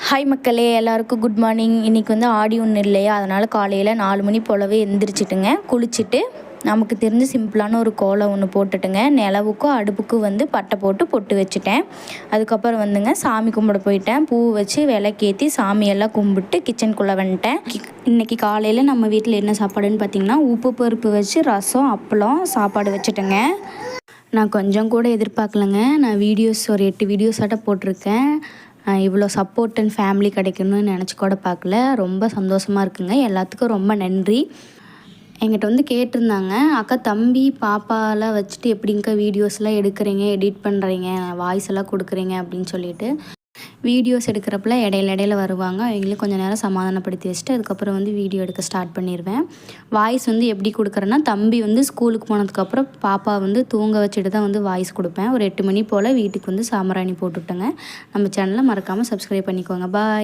Hi மக்களே, எல்லாருக்கும் good morning. இன்றைக்கி வந்து ஆடி ஒன்று இல்லையா, அதனால் காலையில் 4 மணி போலவே எந்திரிச்சிட்டுங்க. குளிச்சுட்டு நமக்கு தெரிஞ்ச சிம்பிளான ஒரு கோலம் ஒன்று போட்டுட்டுங்க. நிலவுக்கும் அடுப்புக்கும் வந்து பட்டை போட்டு பொட்டு வச்சுட்டேன். அதுக்கப்புறம் வந்துங்க சாமி கும்பிட போயிட்டேன். பூ வச்சு விளக்கேற்றி சாமியெல்லாம் கும்பிட்டு கிச்சனுக்குள்ளே வந்துட்டேன். இன்றைக்கி காலையில் நம்ம வீட்டில் என்ன சாப்பாடுன்னு பார்த்திங்கன்னா, உப்பு பருப்பு வச்சு ரசம் அப்பளம் சாப்பாடு வச்சுட்டேங்க. நான் கொஞ்சம் கூட எதிர்பார்க்கலங்க. நான் வீடியோஸ் ஒரு 8 வீடியோஸாட்ட போட்டிருக்கேன். இவ்வளோ சப்போர்ட் அண்ட் ஃபேமிலி கிடைக்கணும்னு நினச்சி கூட பார்க்கல. ரொம்ப சந்தோஷமாக இருக்குங்க. எல்லாத்துக்கும் ரொம்ப நன்றி. என்கிட்ட வந்து கேட்டிருந்தாங்க, அக்கா தம்பி பாப்பாலாம் வச்சுட்டு எப்படிங்க்கா வீடியோஸ்லாம் எடுக்கிறீங்க, எடிட் பண்ணுறீங்க, வாய்ஸ் எல்லாம் கொடுக்குறீங்க அப்படின்னு சொல்லிட்டு. வீடியோஸ் எடுக்கிறப்பல இடையில வருவாங்க. அவங்களும் கொஞ்சம் நேரம் சமாதானப்படுத்தி வச்சுட்டு அதுக்கப்புறம் வந்து வீடியோ எடுக்க ஸ்டார்ட் பண்ணிடுவேன். வாய்ஸ் வந்து எப்படி கொடுக்குறேன்னா, தம்பி வந்து ஸ்கூலுக்கு போனதுக்கப்புறம் பாப்பா வந்து தூங்க வச்சுட்டு தான் வந்து வாய்ஸ் கொடுப்பேன். ஒரு 8 மணி போல் வீட்டுக்கு வந்து சாம்பிராணி போட்டுவிட்டேங்க. நம்ம சேனலை மறக்காமல் சப்ஸ்கிரைப் பண்ணிக்கோங்க. பாய்.